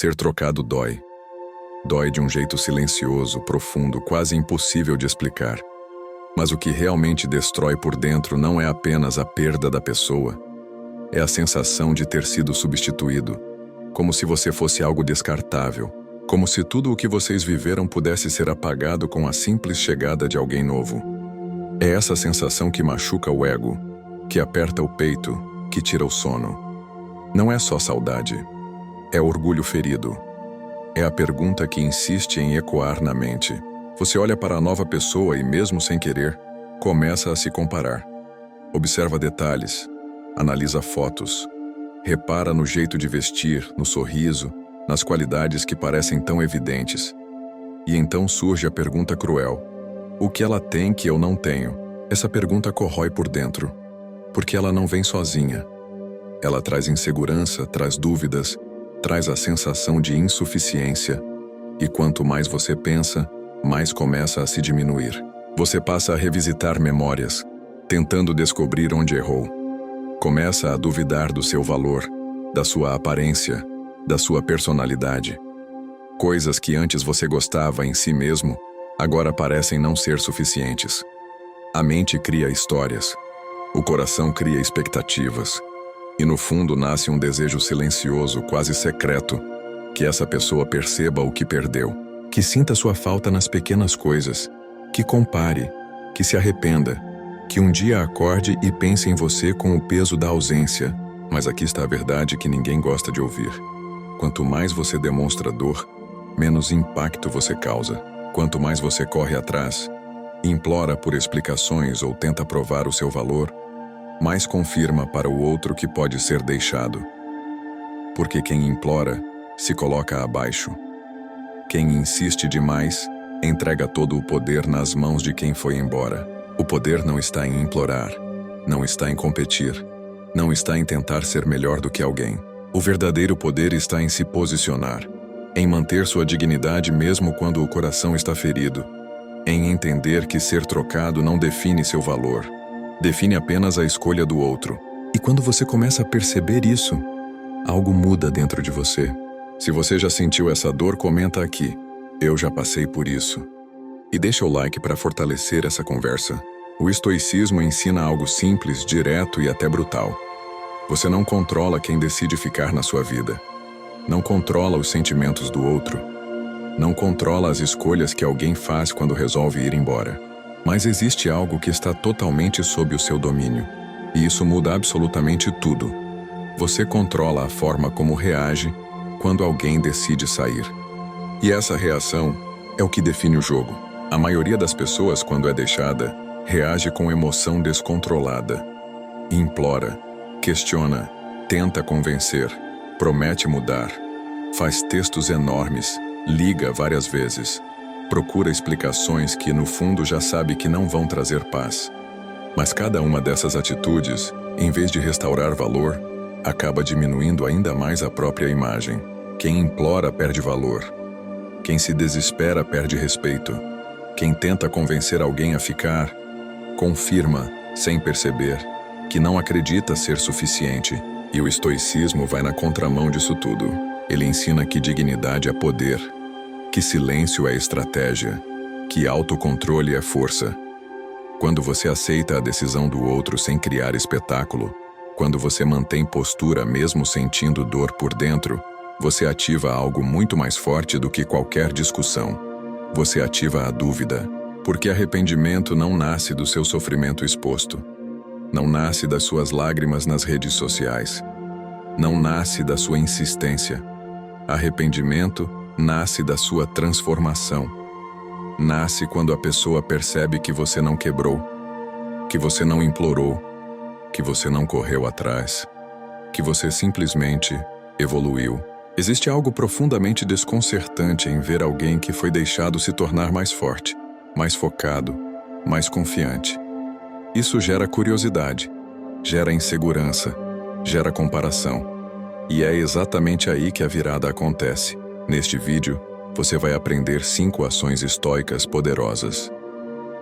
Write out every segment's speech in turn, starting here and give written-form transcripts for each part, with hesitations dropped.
Ser trocado dói. Dói de um jeito silencioso, profundo, quase impossível de explicar. Mas o que realmente destrói por dentro não é apenas a perda da pessoa. É a sensação de ter sido substituído, como se você fosse algo descartável, como se tudo o que vocês viveram pudesse ser apagado com a simples chegada de alguém novo. É essa sensação que machuca o ego, que aperta o peito, que tira o sono. Não é só saudade. É orgulho ferido. É a pergunta que insiste em ecoar na mente. Você olha para a nova pessoa e, mesmo sem querer, começa a se comparar. Observa detalhes, analisa fotos, repara no jeito de vestir, no sorriso, nas qualidades que parecem tão evidentes. E então surge a pergunta cruel: o que ela tem que eu não tenho? Essa pergunta corrói por dentro, porque ela não vem sozinha. Ela traz insegurança, traz dúvidas, traz a sensação de insuficiência. E quanto mais você pensa, mais começa a se diminuir. Você passa a revisitar memórias, tentando descobrir onde errou. Começa a duvidar do seu valor, da sua aparência, da sua personalidade. Coisas que antes você gostava em si mesmo, agora parecem não ser suficientes. A mente cria histórias, o coração cria expectativas, e no fundo nasce um desejo silencioso, quase secreto, que essa pessoa perceba o que perdeu, que sinta sua falta nas pequenas coisas, que compare, que se arrependa, que um dia acorde e pense em você com o peso da ausência. Mas aqui está a verdade que ninguém gosta de ouvir. Quanto mais você demonstra dor, menos impacto você causa. Quanto mais você corre atrás, implora por explicações ou tenta provar o seu valor, mais confirma para o outro que pode ser deixado. Porque quem implora se coloca abaixo. Quem insiste demais entrega todo o poder nas mãos de quem foi embora. O poder não está em implorar, não está em competir, não está em tentar ser melhor do que alguém. O verdadeiro poder está em se posicionar, em manter sua dignidade mesmo quando o coração está ferido, em entender que ser trocado não define seu valor, define apenas a escolha do outro. E quando você começa a perceber isso, algo muda dentro de você. Se você já sentiu essa dor, comenta aqui: eu já passei por isso. E deixa o like para fortalecer essa conversa. O estoicismo ensina algo simples, direto e até brutal. Você não controla quem decide ficar na sua vida. Não controla os sentimentos do outro. Não controla as escolhas que alguém faz quando resolve ir embora. Mas existe algo que está totalmente sob o seu domínio. E isso muda absolutamente tudo. Você controla a forma como reage quando alguém decide sair. E essa reação é o que define o jogo. A maioria das pessoas, quando é deixada, reage com emoção descontrolada. Implora, questiona, tenta convencer, promete mudar, faz textos enormes, liga várias vezes, procura explicações que no fundo já sabe que não vão trazer paz. Mas cada uma dessas atitudes, em vez de restaurar valor, acaba diminuindo ainda mais a própria imagem. Quem implora perde valor. Quem se desespera perde respeito. Quem tenta convencer alguém a ficar, confirma, sem perceber, que não acredita ser suficiente. E o estoicismo vai na contramão disso tudo. Ele ensina que dignidade é poder, que silêncio é estratégia, que autocontrole é força. Quando você aceita a decisão do outro sem criar espetáculo, quando você mantém postura mesmo sentindo dor por dentro, você ativa algo muito mais forte do que qualquer discussão. Você ativa a dúvida, porque arrependimento não nasce do seu sofrimento exposto. Não nasce das suas lágrimas nas redes sociais. Não nasce da sua insistência. Arrependimento nasce da sua transformação. Nasce quando a pessoa percebe que você não quebrou, que você não implorou, que você não correu atrás, que você simplesmente evoluiu. Existe algo profundamente desconcertante em ver alguém que foi deixado se tornar mais forte, mais focado, mais confiante. Isso gera curiosidade, gera insegurança, gera comparação. E é exatamente aí que a virada acontece. Neste vídeo, você vai aprender 5 ações estoicas poderosas.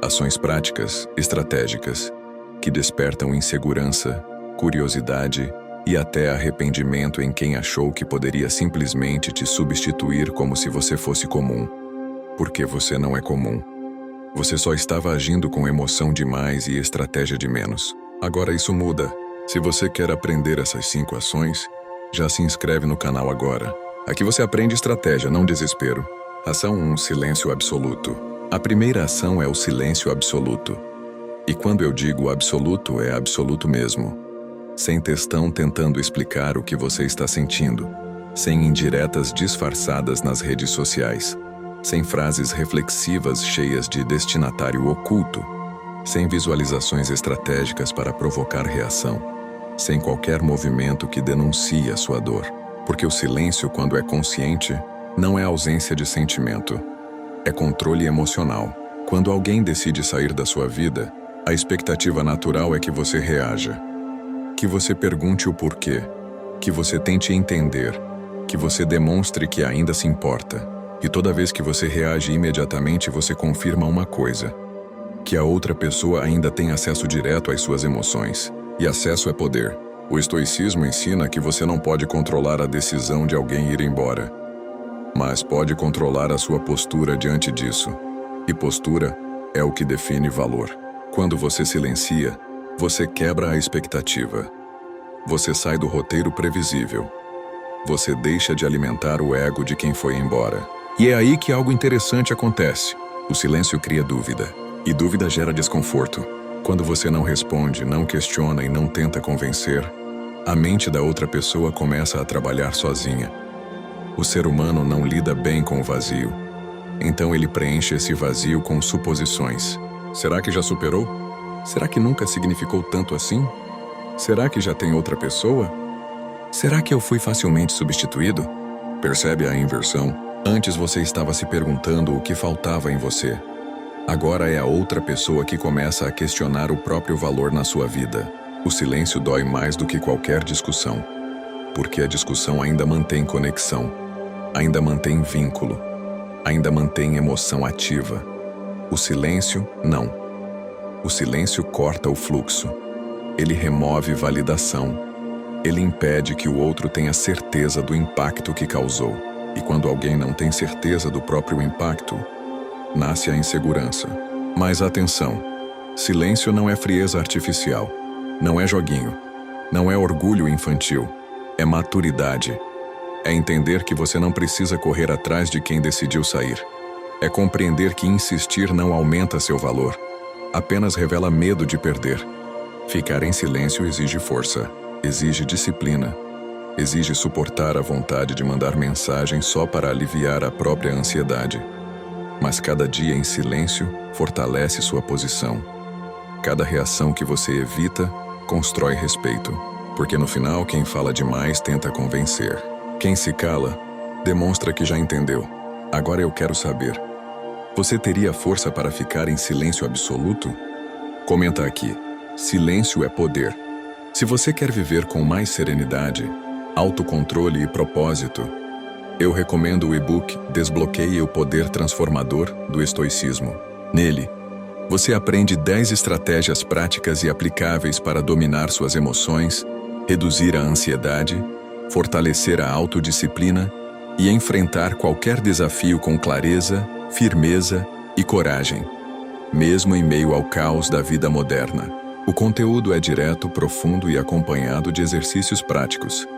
Ações práticas, estratégicas, que despertam insegurança, curiosidade e até arrependimento em quem achou que poderia simplesmente te substituir como se você fosse comum. Porque você não é comum. Você só estava agindo com emoção demais e estratégia de menos. Agora isso muda. Se você quer aprender essas 5 ações, já se inscreve no canal agora. Aqui você aprende estratégia, não desespero. Ação 1: silêncio absoluto. A primeira ação é o silêncio absoluto. E quando eu digo absoluto, é absoluto mesmo. Sem textão tentando explicar o que você está sentindo. Sem indiretas disfarçadas nas redes sociais. Sem frases reflexivas cheias de destinatário oculto. Sem visualizações estratégicas para provocar reação. Sem qualquer movimento que denuncie a sua dor. Porque o silêncio, quando é consciente, não é ausência de sentimento. É controle emocional. Quando alguém decide sair da sua vida, a expectativa natural é que você reaja. Que você pergunte o porquê. Que você tente entender. Que você demonstre que ainda se importa. E toda vez que você reage imediatamente, você confirma uma coisa: que a outra pessoa ainda tem acesso direto às suas emoções. E acesso é poder. O estoicismo ensina que você não pode controlar a decisão de alguém ir embora, mas pode controlar a sua postura diante disso. E postura é o que define valor. Quando você silencia, você quebra a expectativa. Você sai do roteiro previsível. Você deixa de alimentar o ego de quem foi embora. E é aí que algo interessante acontece. O silêncio cria dúvida. E dúvida gera desconforto. Quando você não responde, não questiona e não tenta convencer, a mente da outra pessoa começa a trabalhar sozinha. O ser humano não lida bem com o vazio. Então ele preenche esse vazio com suposições. Será que já superou? Será que nunca significou tanto assim? Será que já tem outra pessoa? Será que eu fui facilmente substituído? Percebe a inversão? Antes você estava se perguntando o que faltava em você. Agora é a outra pessoa que começa a questionar o próprio valor na sua vida. O silêncio dói mais do que qualquer discussão. Porque a discussão ainda mantém conexão, ainda mantém vínculo, ainda mantém emoção ativa. O silêncio, não. O silêncio corta o fluxo. Ele remove validação. Ele impede que o outro tenha certeza do impacto que causou. E quando alguém não tem certeza do próprio impacto, nasce a insegurança. Mas atenção, silêncio não é frieza artificial, não é joguinho, não é orgulho infantil, é maturidade. É entender que você não precisa correr atrás de quem decidiu sair. É compreender que insistir não aumenta seu valor, apenas revela medo de perder. Ficar em silêncio exige força, exige disciplina, exige suportar a vontade de mandar mensagem só para aliviar a própria ansiedade. Mas cada dia em silêncio fortalece sua posição. Cada reação que você evita constrói respeito, porque no final quem fala demais tenta convencer. Quem se cala demonstra que já entendeu. Agora eu quero saber: você teria força para ficar em silêncio absoluto? Comenta aqui. Silêncio é poder. Se você quer viver com mais serenidade, autocontrole e propósito, eu recomendo o e-book Desbloqueie o Poder Transformador do Estoicismo. Nele, você aprende 10 estratégias práticas e aplicáveis para dominar suas emoções, reduzir a ansiedade, fortalecer a autodisciplina e enfrentar qualquer desafio com clareza, firmeza e coragem, mesmo em meio ao caos da vida moderna. O conteúdo é direto, profundo e acompanhado de exercícios práticos,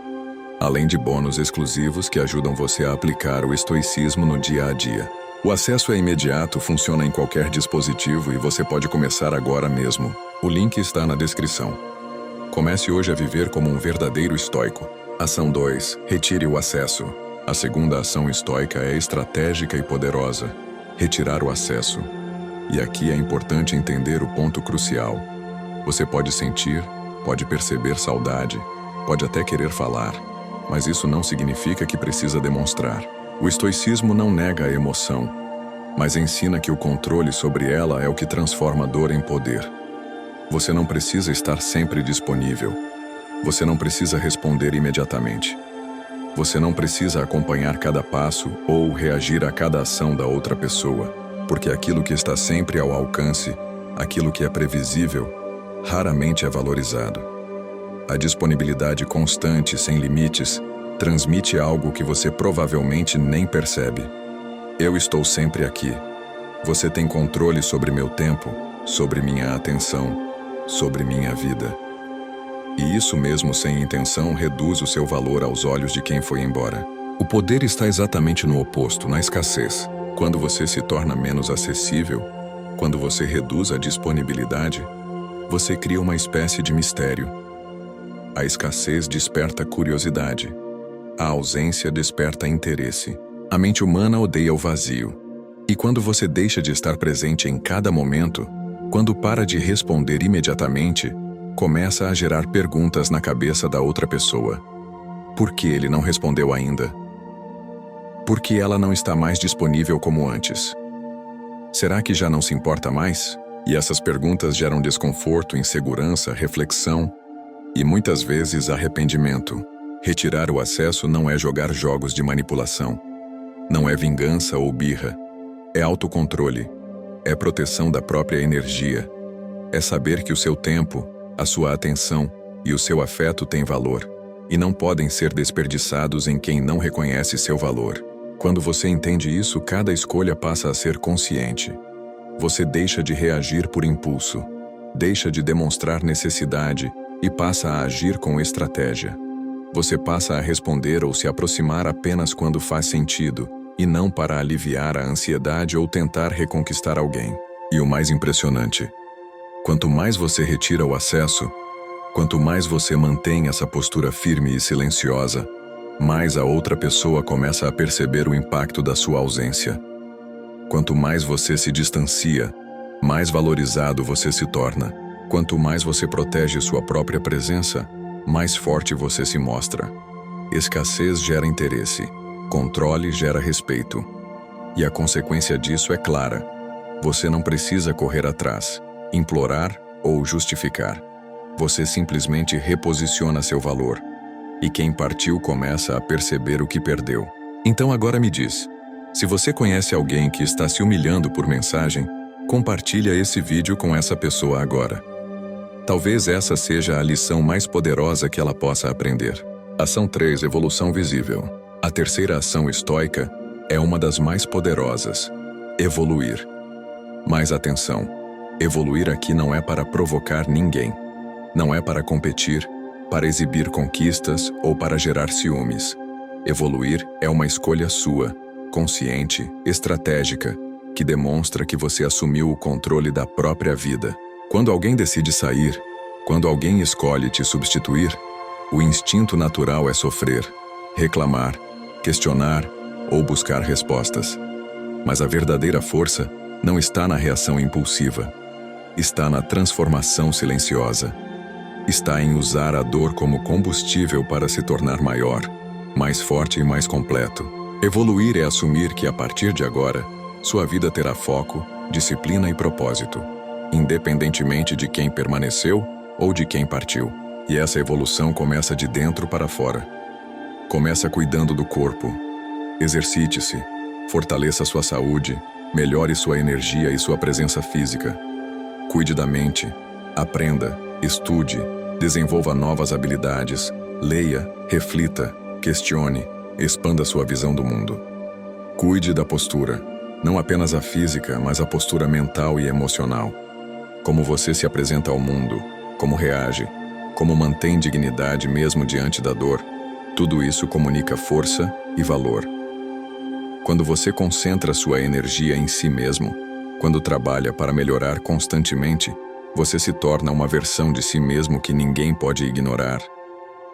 além de bônus exclusivos que ajudam você a aplicar o estoicismo no dia a dia. O acesso é imediato, funciona em qualquer dispositivo e você pode começar agora mesmo. O link está na descrição. Comece hoje a viver como um verdadeiro estoico. Ação 2. Retire o acesso. A segunda ação estoica é estratégica e poderosa. Retirar o acesso. E aqui é importante entender o ponto crucial. Você pode sentir, pode perceber saudade, pode até querer falar, mas isso não significa que precisa demonstrar. O estoicismo não nega a emoção, mas ensina que o controle sobre ela é o que transforma a dor em poder. Você não precisa estar sempre disponível. Você não precisa responder imediatamente. Você não precisa acompanhar cada passo ou reagir a cada ação da outra pessoa, porque aquilo que está sempre ao alcance, aquilo que é previsível, raramente é valorizado. A disponibilidade constante, sem limites, transmite algo que você provavelmente nem percebe. Eu estou sempre aqui. Você tem controle sobre meu tempo, sobre minha atenção, sobre minha vida. E isso mesmo sem intenção reduz o seu valor aos olhos de quem foi embora. O poder está exatamente no oposto, na escassez. Quando você se torna menos acessível, quando você reduz a disponibilidade, você cria uma espécie de mistério. A escassez desperta curiosidade. A ausência desperta interesse. A mente humana odeia o vazio. E quando você deixa de estar presente em cada momento, quando para de responder imediatamente, começa a gerar perguntas na cabeça da outra pessoa. Por que ele não respondeu ainda? Por que ela não está mais disponível como antes? Será que já não se importa mais? E essas perguntas geram desconforto, insegurança, reflexão e muitas vezes arrependimento. Retirar o acesso não é jogar jogos de manipulação. Não é vingança ou birra. É autocontrole. É proteção da própria energia. É saber que o seu tempo, a sua atenção e o seu afeto têm valor e não podem ser desperdiçados em quem não reconhece seu valor. Quando você entende isso, cada escolha passa a ser consciente. Você deixa de reagir por impulso, deixa de demonstrar necessidade e passa a agir com estratégia. Você passa a responder ou se aproximar apenas quando faz sentido, e não para aliviar a ansiedade ou tentar reconquistar alguém. E o mais impressionante, quanto mais você retira o acesso, quanto mais você mantém essa postura firme e silenciosa, mais a outra pessoa começa a perceber o impacto da sua ausência. Quanto mais você se distancia, mais valorizado você se torna. Quanto mais você protege sua própria presença, mais forte você se mostra. Escassez gera interesse, controle gera respeito. E a consequência disso é clara. Você não precisa correr atrás, implorar ou justificar. Você simplesmente reposiciona seu valor. E quem partiu começa a perceber o que perdeu. Então agora me diz, se você conhece alguém que está se humilhando por mensagem, compartilha esse vídeo com essa pessoa agora. Talvez essa seja a lição mais poderosa que ela possa aprender. Ação 3, evolução visível. A terceira ação estoica é uma das mais poderosas. Evoluir. Mas atenção, evoluir aqui não é para provocar ninguém. Não é para competir, para exibir conquistas ou para gerar ciúmes. Evoluir é uma escolha sua, consciente, estratégica, que demonstra que você assumiu o controle da própria vida. Quando alguém decide sair, quando alguém escolhe te substituir, o instinto natural é sofrer, reclamar, questionar ou buscar respostas. Mas a verdadeira força não está na reação impulsiva. Está na transformação silenciosa. Está em usar a dor como combustível para se tornar maior, mais forte e mais completo. Evoluir é assumir que, a partir de agora, sua vida terá foco, disciplina e propósito, independentemente de quem permaneceu ou de quem partiu. E essa evolução começa de dentro para fora. Começa cuidando do corpo. Exercite-se, fortaleça sua saúde, melhore sua energia e sua presença física. Cuide da mente, aprenda, estude, desenvolva novas habilidades, leia, reflita, questione, expanda sua visão do mundo. Cuide da postura, não apenas a física, mas a postura mental e emocional. Como você se apresenta ao mundo, como reage, como mantém dignidade mesmo diante da dor, tudo isso comunica força e valor. Quando você concentra sua energia em si mesmo, quando trabalha para melhorar constantemente, você se torna uma versão de si mesmo que ninguém pode ignorar.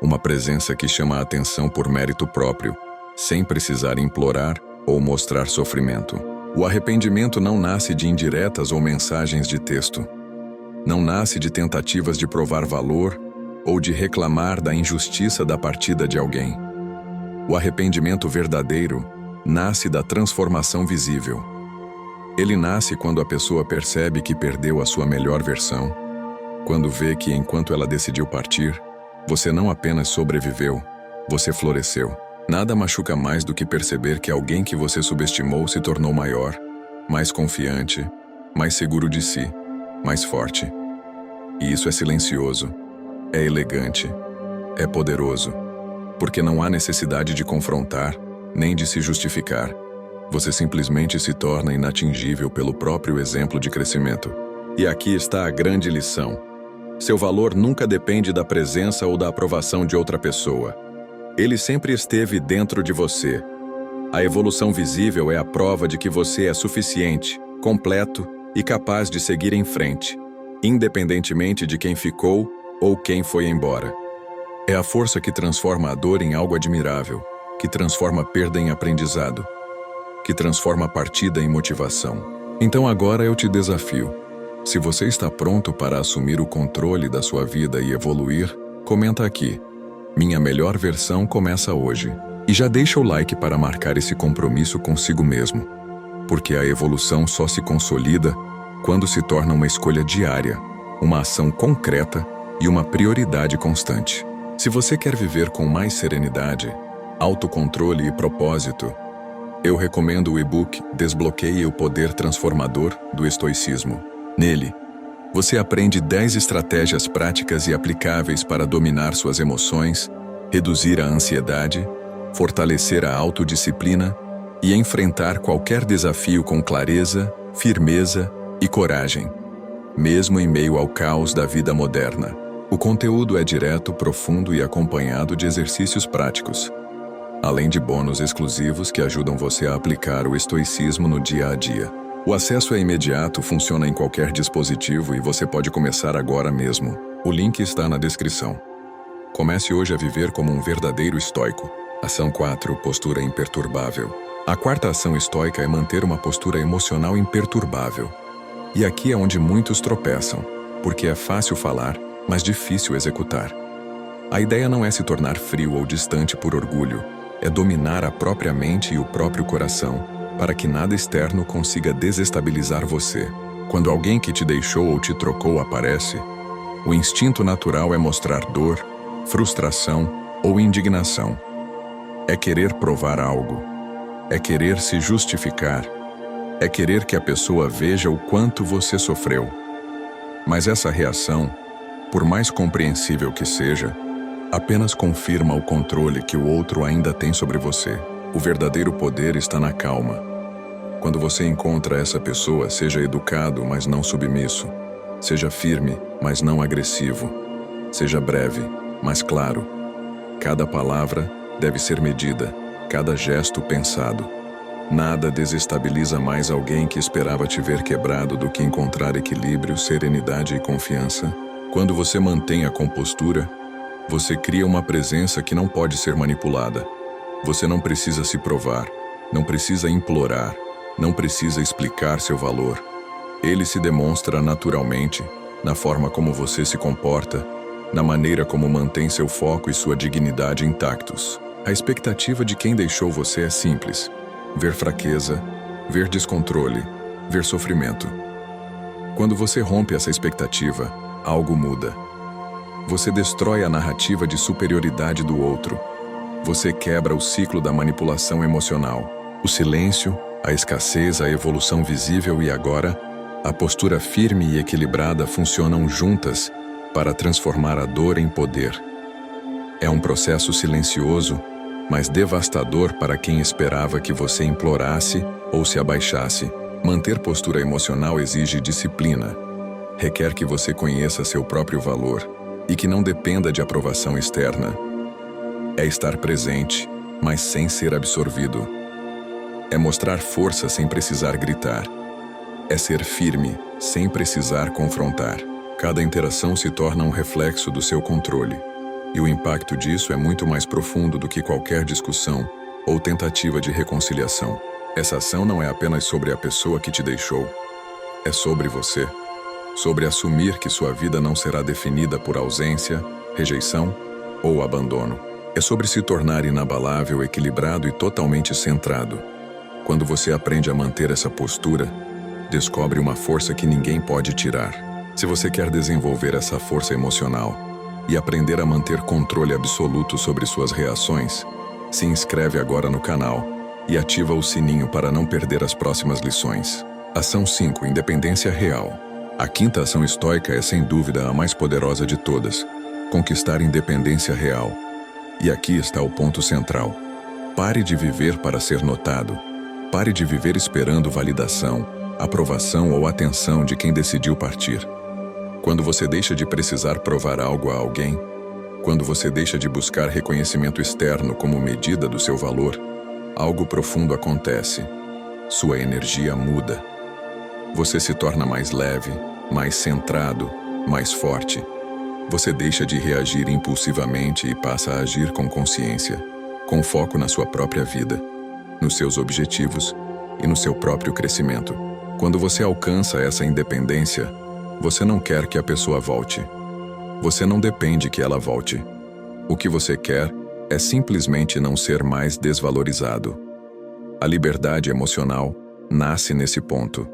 Uma presença que chama a atenção por mérito próprio, sem precisar implorar ou mostrar sofrimento. O arrependimento não nasce de indiretas ou mensagens de texto. Não nasce de tentativas de provar valor ou de reclamar da injustiça da partida de alguém. O arrependimento verdadeiro nasce da transformação visível. Ele nasce quando a pessoa percebe que perdeu a sua melhor versão, quando vê que enquanto ela decidiu partir, você não apenas sobreviveu, você floresceu. Nada machuca mais do que perceber que alguém que você subestimou se tornou maior, mais confiante, mais seguro de si, mais forte. E isso é silencioso, é elegante, é poderoso, porque não há necessidade de confrontar, nem de se justificar. Você simplesmente se torna inatingível pelo próprio exemplo de crescimento. E aqui está a grande lição. Seu valor nunca depende da presença ou da aprovação de outra pessoa. Ele sempre esteve dentro de você. A evolução visível é a prova de que você é suficiente, completo e capaz de seguir em frente, independentemente de quem ficou ou quem foi embora. É a força que transforma a dor em algo admirável, que transforma a perda em aprendizado, que transforma a partida em motivação. Então agora eu te desafio. Se você está pronto para assumir o controle da sua vida e evoluir, comenta aqui. Minha melhor versão começa hoje. E já deixa o like para marcar esse compromisso consigo mesmo. Porque a evolução só se consolida quando se torna uma escolha diária, uma ação concreta e uma prioridade constante. Se você quer viver com mais serenidade, autocontrole e propósito, eu recomendo o e-book Desbloqueie o Poder Transformador do Estoicismo. Nele, você aprende 10 estratégias práticas e aplicáveis para dominar suas emoções, reduzir a ansiedade, fortalecer a autodisciplina e enfrentar qualquer desafio com clareza, firmeza e coragem, mesmo em meio ao caos da vida moderna. O conteúdo é direto, profundo e acompanhado de exercícios práticos, além de bônus exclusivos que ajudam você a aplicar o estoicismo no dia a dia. O acesso é imediato, funciona em qualquer dispositivo e você pode começar agora mesmo. O link está na descrição. Comece hoje a viver como um verdadeiro estoico. Ação 4. Postura imperturbável. A quarta ação estoica é manter uma postura emocional imperturbável. E aqui é onde muitos tropeçam, porque é fácil falar, mas difícil executar. A ideia não é se tornar frio ou distante por orgulho, é dominar a própria mente e o próprio coração, para que nada externo consiga desestabilizar você. Quando alguém que te deixou ou te trocou aparece, o instinto natural é mostrar dor, frustração ou indignação. É querer provar algo. É querer se justificar. É querer que a pessoa veja o quanto você sofreu. Mas essa reação, por mais compreensível que seja, apenas confirma o controle que o outro ainda tem sobre você. O verdadeiro poder está na calma. Quando você encontra essa pessoa, seja educado, mas não submisso. Seja firme, mas não agressivo. Seja breve, mas claro. Cada palavra deve ser medida, cada gesto pensado. Nada desestabiliza mais alguém que esperava te ver quebrado do que encontrar equilíbrio, serenidade e confiança. Quando você mantém a compostura, você cria uma presença que não pode ser manipulada. Você não precisa se provar, não precisa implorar, não precisa explicar seu valor. Ele se demonstra naturalmente, na forma como você se comporta, na maneira como mantém seu foco e sua dignidade intactos. A expectativa de quem deixou você é simples: ver fraqueza, ver descontrole, ver sofrimento. Quando você rompe essa expectativa, algo muda. Você destrói a narrativa de superioridade do outro. Você quebra o ciclo da manipulação emocional. O silêncio, a escassez, a evolução visível e agora, a postura firme e equilibrada funcionam juntas para transformar a dor em poder. É um processo silencioso, mas devastador para quem esperava que você implorasse ou se abaixasse. Manter postura emocional exige disciplina. Requer que você conheça seu próprio valor e que não dependa de aprovação externa. É estar presente, mas sem ser absorvido. É mostrar força sem precisar gritar. É ser firme, sem precisar confrontar. Cada interação se torna um reflexo do seu controle. E o impacto disso é muito mais profundo do que qualquer discussão ou tentativa de reconciliação. Essa ação não é apenas sobre a pessoa que te deixou. É sobre você. Sobre assumir que sua vida não será definida por ausência, rejeição ou abandono. É sobre se tornar inabalável, equilibrado e totalmente centrado. Quando você aprende a manter essa postura, descobre uma força que ninguém pode tirar. Se você quer desenvolver essa força emocional e aprender a manter controle absoluto sobre suas reações, se inscreve agora no canal e ativa o sininho para não perder as próximas lições. Ação 5. Independência real. A quinta ação estoica é sem dúvida a mais poderosa de todas, conquistar independência real. E aqui está o ponto central. Pare de viver para ser notado. Pare de viver esperando validação, aprovação ou atenção de quem decidiu partir. Quando você deixa de precisar provar algo a alguém, quando você deixa de buscar reconhecimento externo como medida do seu valor, algo profundo acontece. Sua energia muda. Você se torna mais leve, mais centrado, mais forte. Você deixa de reagir impulsivamente e passa a agir com consciência, com foco na sua própria vida, nos seus objetivos e no seu próprio crescimento. Quando você alcança essa independência, você não quer que a pessoa volte. Você não depende que ela volte. O que você quer é simplesmente não ser mais desvalorizado. A liberdade emocional nasce nesse ponto.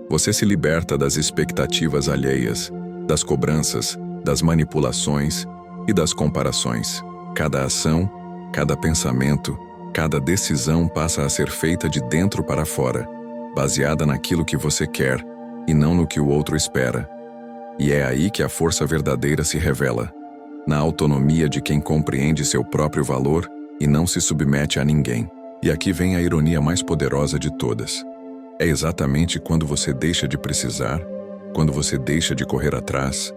Você se liberta das expectativas alheias, das cobranças, das manipulações e das comparações. Cada ação, cada pensamento, cada decisão passa a ser feita de dentro para fora, baseada naquilo que você quer e não no que o outro espera. E é aí que a força verdadeira se revela, na autonomia de quem compreende seu próprio valor e não se submete a ninguém. E aqui vem a ironia mais poderosa de todas. É exatamente quando você deixa de precisar, quando você deixa de correr atrás,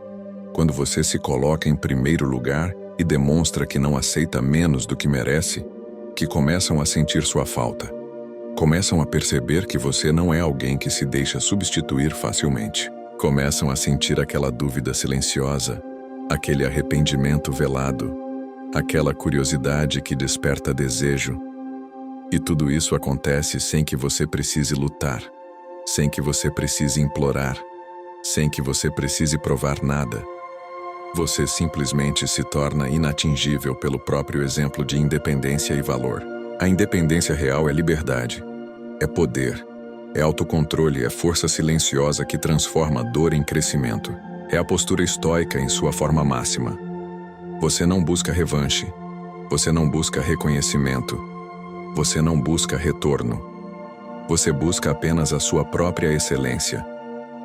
quando você se coloca em primeiro lugar e demonstra que não aceita menos do que merece, que começam a sentir sua falta. Começam a perceber que você não é alguém que se deixa substituir facilmente. Começam a sentir aquela dúvida silenciosa, aquele arrependimento velado, aquela curiosidade que desperta desejo. E tudo isso acontece sem que você precise lutar, sem que você precise implorar, sem que você precise provar nada. Você simplesmente se torna inatingível pelo próprio exemplo de independência e valor. A independência real é liberdade, é poder, é autocontrole, é força silenciosa que transforma a dor em crescimento. É a postura estoica em sua forma máxima. Você não busca revanche, você não busca reconhecimento, você não busca retorno. Você busca apenas a sua própria excelência.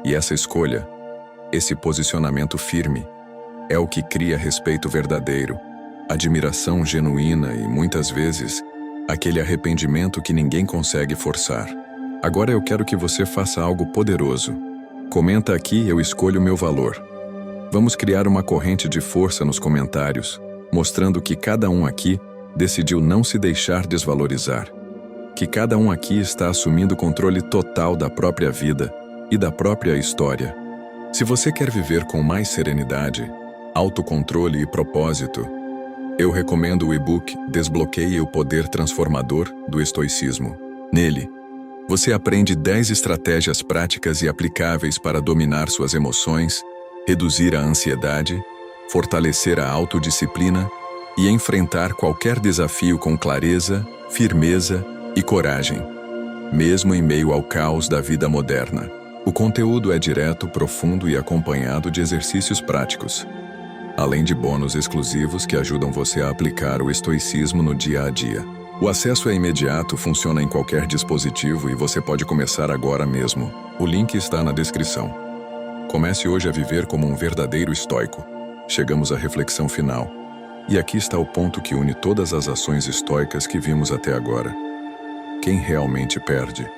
E essa escolha, esse posicionamento firme, é o que cria respeito verdadeiro, admiração genuína e, muitas vezes, aquele arrependimento que ninguém consegue forçar. Agora eu quero que você faça algo poderoso. Comenta aqui, eu escolho meu valor. Vamos criar uma corrente de força nos comentários, mostrando que cada um aqui decidiu não se deixar desvalorizar. Que cada um aqui está assumindo o controle total da própria vida e da própria história. Se você quer viver com mais serenidade, autocontrole e propósito, eu recomendo o e-book Desbloqueie o Poder Transformador do Estoicismo. Nele, você aprende 10 estratégias práticas e aplicáveis para dominar suas emoções, reduzir a ansiedade, fortalecer a autodisciplina e enfrentar qualquer desafio com clareza, firmeza e coragem, mesmo em meio ao caos da vida moderna. O conteúdo é direto, profundo e acompanhado de exercícios práticos, além de bônus exclusivos que ajudam você a aplicar o estoicismo no dia a dia. O acesso é imediato, funciona em qualquer dispositivo e você pode começar agora mesmo. O link está na descrição. Comece hoje a viver como um verdadeiro estoico. Chegamos à reflexão final. E aqui está o ponto que une todas as ações estoicas que vimos até agora. Quem realmente perde?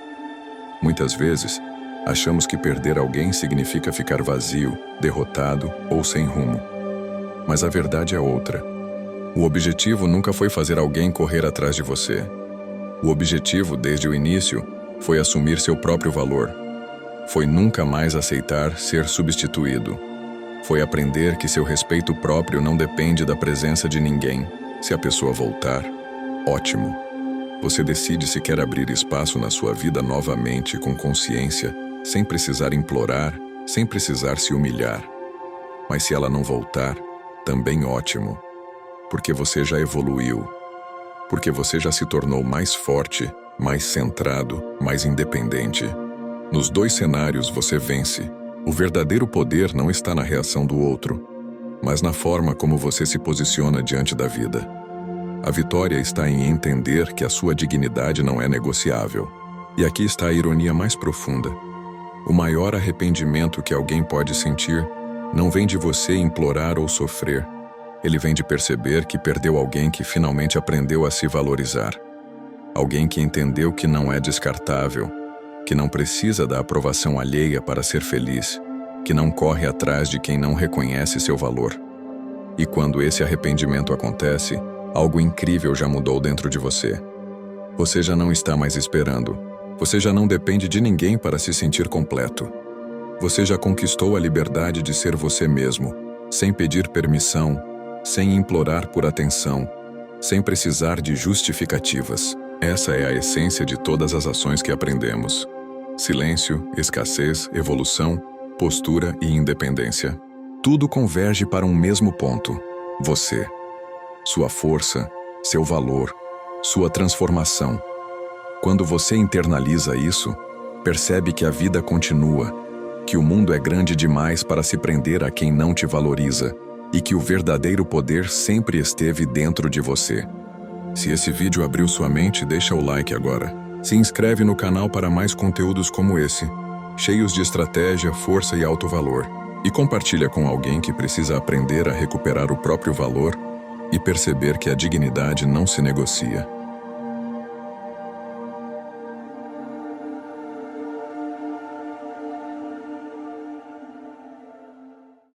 Muitas vezes, achamos que perder alguém significa ficar vazio, derrotado ou sem rumo. Mas a verdade é outra. O objetivo nunca foi fazer alguém correr atrás de você. O objetivo, desde o início, foi assumir seu próprio valor. Foi nunca mais aceitar ser substituído. Foi aprender que seu respeito próprio não depende da presença de ninguém. Se a pessoa voltar, ótimo. Você decide se quer abrir espaço na sua vida novamente com consciência, sem precisar implorar, sem precisar se humilhar. Mas se ela não voltar, também ótimo. Porque você já evoluiu. Porque você já se tornou mais forte, mais centrado, mais independente. Nos dois cenários você vence. O verdadeiro poder não está na reação do outro, mas na forma como você se posiciona diante da vida. A vitória está em entender que a sua dignidade não é negociável. E aqui está a ironia mais profunda. O maior arrependimento que alguém pode sentir não vem de você implorar ou sofrer, Ele vem de perceber que perdeu alguém que finalmente aprendeu a se valorizar. Alguém que entendeu que não é descartável, que não precisa da aprovação alheia para ser feliz, que não corre atrás de quem não reconhece seu valor. E quando esse arrependimento acontece, algo incrível já mudou dentro de você. Você já não está mais esperando. Você já não depende de ninguém para se sentir completo. Você já conquistou a liberdade de ser você mesmo, sem pedir permissão, sem implorar por atenção, sem precisar de justificativas. Essa é a essência de todas as ações que aprendemos. Silêncio, escassez, evolução, postura e independência. Tudo converge para um mesmo ponto: você. Sua força, seu valor, sua transformação. Quando você internaliza isso, percebe que a vida continua, que o mundo é grande demais para se prender a quem não te valoriza e que o verdadeiro poder sempre esteve dentro de você. Se esse vídeo abriu sua mente, deixa o like agora. Se inscreve no canal para mais conteúdos como esse, cheios de estratégia, força e alto valor. E compartilha com alguém que precisa aprender a recuperar o próprio valor e perceber que a dignidade não se negocia.